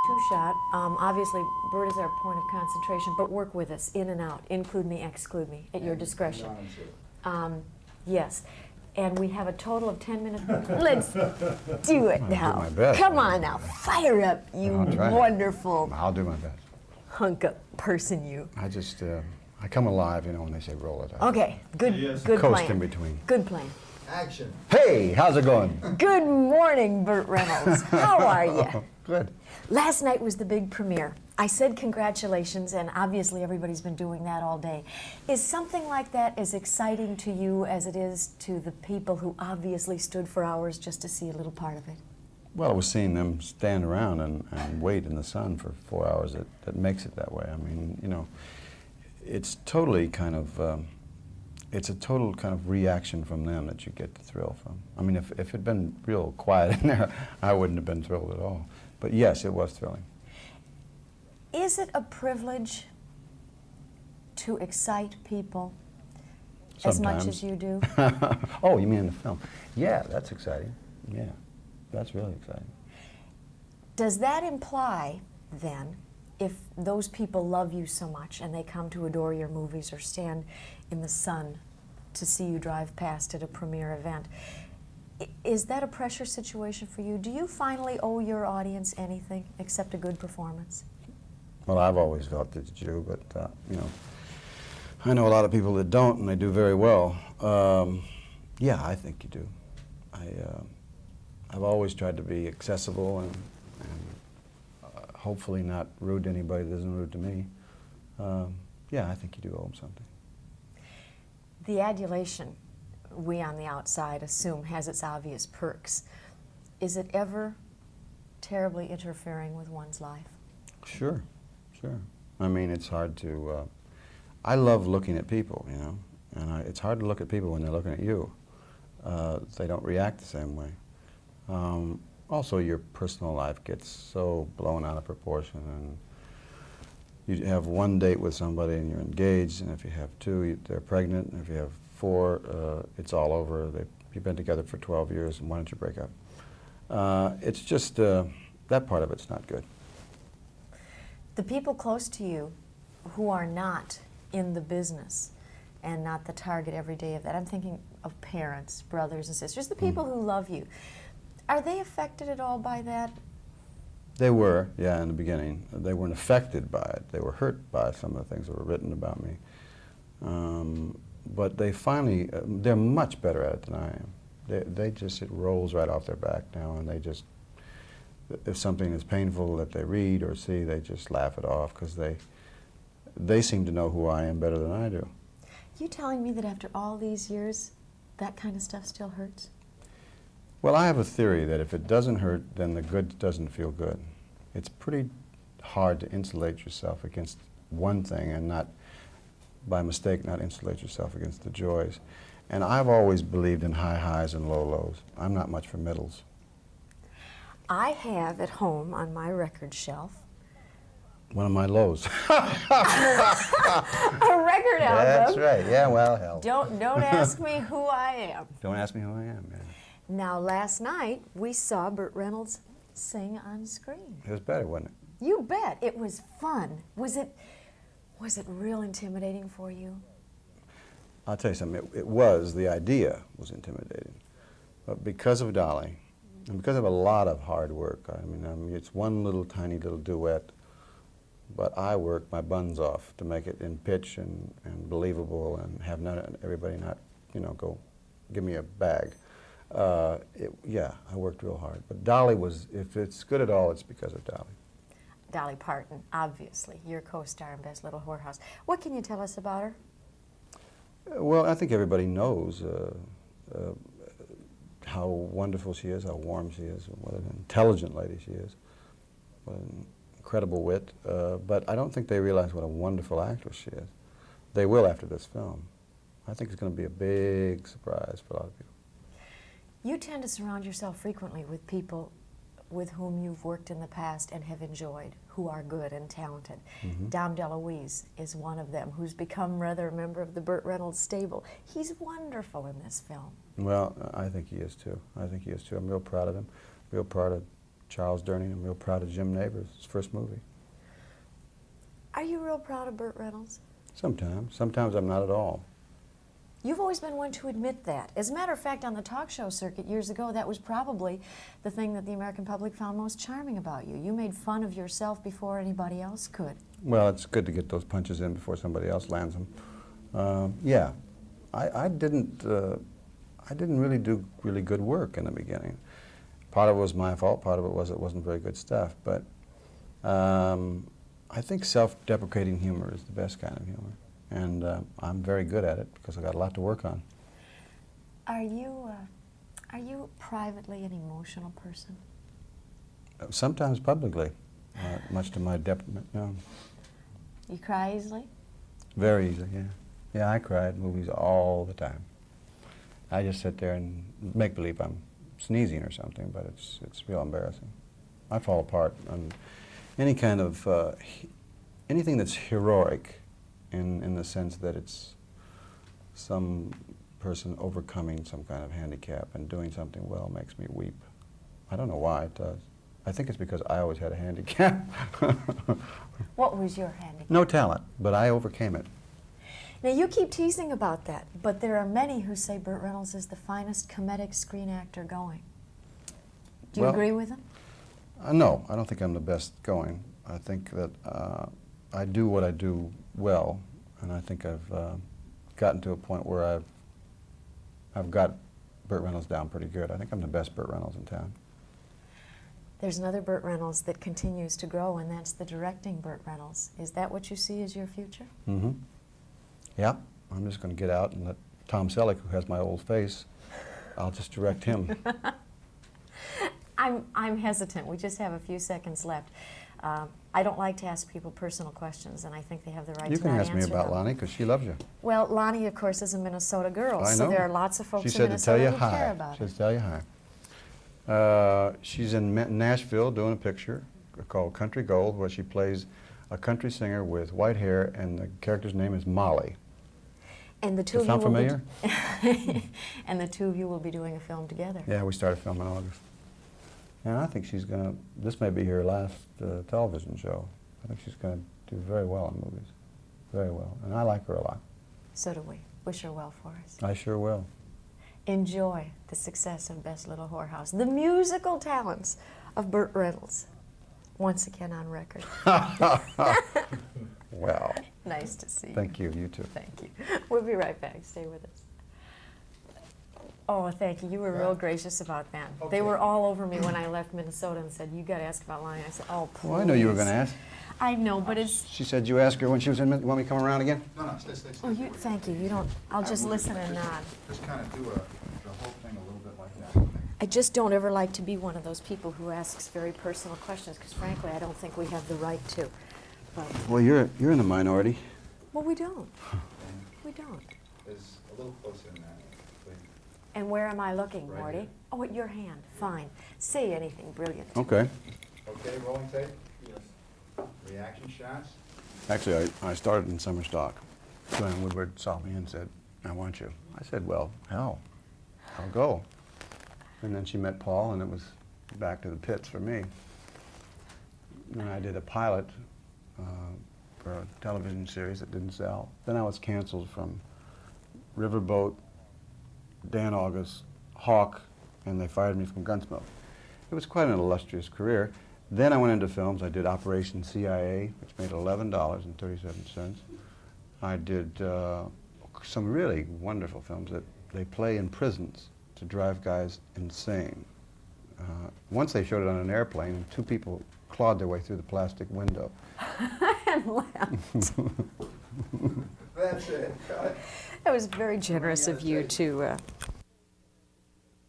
two-shot. Obviously, Burt is our point of concentration, but work with us, in and out, include me, exclude me, at your discretion. Yes. And we have a total of 10 minutes. Let's do it now. I'll do my best. Come on now, fire up, you wonderful I'll do my best. hunk of person, you. I just, I come alive, you know, when they say roll it. Okay, good, good Coast plan. in between. Good plan. Action. Hey, how's it going? Good morning, Burt Reynolds. How are you? Good. Last night was the big premiere. I said congratulations, and obviously everybody's been doing that all day. Is something like that as exciting to you as it is to the people who obviously stood for hours just to see a little part of it? Well, it was seeing them stand around and wait in the sun for 4 hours that makes it that way. I mean, you know, it's totally kind of, it's a total kind of reaction from them that you get the thrill from. I mean, if it had been real quiet in there, I wouldn't have been thrilled at all. But yes, it was thrilling. Is it a privilege to excite people as much as you do? Oh, you mean in the film? Yeah, that's exciting. Yeah, that's really exciting. Does that imply, then, if those people love you so much and they come to adore your movies or stand in the sun to see you drive past at a premiere event, is that a pressure situation for you? Do you finally owe your audience anything except a good performance? Well, I've always felt that you do, but, you know, I know a lot of people that don't, and they do very well. Yeah, I think you do. I've always tried to be accessible and hopefully not rude to anybody that isn't rude to me. Yeah, I think you do owe them something. The adulation, we on the outside assume, has its obvious perks. Is it ever terribly interfering with one's life? Sure, sure. I mean, it's hard to, I love looking at people, you know, and it's hard to look at people when they're looking at you. They don't react the same way. Also, your personal life gets so blown out of proportion, and you have one date with somebody and you're engaged, and if you have two, they're pregnant, and if you have four, it's all over. You've been together for 12 years, and why don't you break up? It's just, that part of it's not good. The people close to you who are not in the business and not the target every day of that, I'm thinking of parents, brothers and sisters, the people who love you, are they affected at all by that? They were, yeah, in the beginning. They weren't affected by it. They were hurt by some of the things that were written about me. But they finally, they're much better at it than I am. They just, it rolls right off their back now, and they just, if something is painful that they read or see, they just laugh it off, because they seem to know who I am better than I do. You telling me that after all these years, that kind of stuff still hurts? Well, I have a theory that if it doesn't hurt, then the good doesn't feel good. It's pretty hard to insulate yourself against one thing and not, by mistake, not insulate yourself against the joys. And I've always believed in high highs and low lows. I'm not much for middles. I have at home on my record shelf One of my lows. a record album. That's right. Yeah, well, hell. Don't ask me who I am. Don't ask me who I am, man. Now, last night, we saw Burt Reynolds sing on screen. It was better, wasn't it? You bet. It was fun. Was it real intimidating for you? I'll tell you something. It was. The idea was intimidating. But because of Dolly, and because of a lot of hard work, I mean, it's one little tiny little duet, but I worked my buns off to make it in pitch and believable, and have everybody not, you know, go give me a bag. Yeah, I worked real hard. But Dolly was, if it's good at all, it's because of Dolly. Dolly Parton, obviously, your co-star in Best Little Whorehouse. What can you tell us about her? Well, I think everybody knows how wonderful she is, how warm she is, what an intelligent lady she is, what an incredible wit. But I don't think they realize what a wonderful actress she is. They will after this film. I think it's going to be a big surprise for a lot of people. You tend to surround yourself frequently with people with whom you've worked in the past and have enjoyed, who are good and talented. Dom DeLuise is one of them, who's become rather a member of the Burt Reynolds stable. He's wonderful in this film. Well, I think he is too. I think he is too. I'm real proud of him, real proud of Charles Durning. I'm real proud of Jim Neighbors, his first movie. Are you real proud of Burt Reynolds? Sometimes. Sometimes I'm not at all. You've always been one to admit that. As a matter of fact, on the talk show circuit years ago, that was probably the thing that the American public found most charming about you. You made fun of yourself before anybody else could. Well, it's good to get those punches in before somebody else lands them. Yeah, I didn't really do really good work in the beginning. Part of it was my fault, part of it wasn't very good stuff, but I think self-deprecating humor is the best kind of humor, and I'm very good at it because I've got a lot to work on. Are you privately an emotional person? Sometimes publicly, much to my detriment. Yeah. You cry easily? Very easily, yeah. Yeah, I cry at movies all the time. I just sit there and make believe I'm sneezing or something, but it's real embarrassing. I fall apart on any kind of anything that's heroic, in the sense that it's some person overcoming some kind of handicap and doing something well makes me weep. I don't know why it does. I think it's because I always had a handicap. What was your handicap? No talent, but I overcame it. Now, you keep teasing about that, but there are many who say Burt Reynolds is the finest comedic screen actor going. Do you Well, agree with them? No, I don't think I'm the best going. I think that I do what I do well, and I think I've gotten to a point where I've got Burt Reynolds down pretty good. I think I'm the best Burt Reynolds in town. There's another Burt Reynolds that continues to grow, and that's the directing Burt Reynolds. Is that what you see as your future? Mm-hmm. Yeah, I'm just going to get out and let Tom Selleck, who has my old face, I'll just direct him. I'm hesitant. We just have a few seconds left. I don't like to ask people personal questions, and I I think they have the right You to can not ask me answer about them. Lonnie, because she loves you. Well, Lonnie, of course, is a Minnesota girl, I so know. there are lots of folks She in said to Minnesota tell you who care hi. about She it. said to tell you hi. She's in Nashville doing a picture called Country Gold, where she plays a country singer with white hair, and the character's name is Molly. And the two Does of that you sound will and the two of you will be doing a film together. Yeah, we started filming in August. And I think she's going to, this may be her last television show. I think she's going to do very well in movies. Very well. And I like her a lot. So do we. Wish her well for us. I sure will. Enjoy the success of Best Little Whorehouse, the musical talents of Burt Reynolds, once again on record. Well, Nice to see you. thank you. You too. Thank you. We'll be right back. Stay with us. Oh, thank you. You were real gracious about that. They were all over me when I left Minnesota and said, you got to ask about Lonnie. I said, oh, please. Well, I know you were going to ask. I know, but it's... She said you asked her when she was in. You want me to come around again? No, stay. Oh, you, thank you. You don't... I'll just listen and nod. Just kind of do the whole thing a little bit like that. I just don't ever like to be one of those people who asks very personal questions, because frankly, I don't think we have the right to. But, Well, you're in the minority. well, we don't. We don't. Is a little closer than that, please. And where am I looking, Right Morty? here. Oh, at your hand. Fine. Say anything brilliant. Okay. Okay, rolling tape? Yes. Reaction shots? Actually, I started in summer stock. Glenn Woodward saw me and said, I want you. I said, well, hell, I'll go. And then she met Paul, and it was back to the pits for me. And I did a pilot for a television series that didn't sell. Then I was canceled from Riverboat, Dan August, Hawk, and they fired me from Gunsmoke. It was quite an illustrious career. Then I went into films. I did Operation CIA, which made $11.37. I did some really wonderful films that they play in prisons to drive guys insane. Once they showed it on an airplane, and two people clawed their way through the plastic window. And laughed. That's it. Cut. That was very generous of you to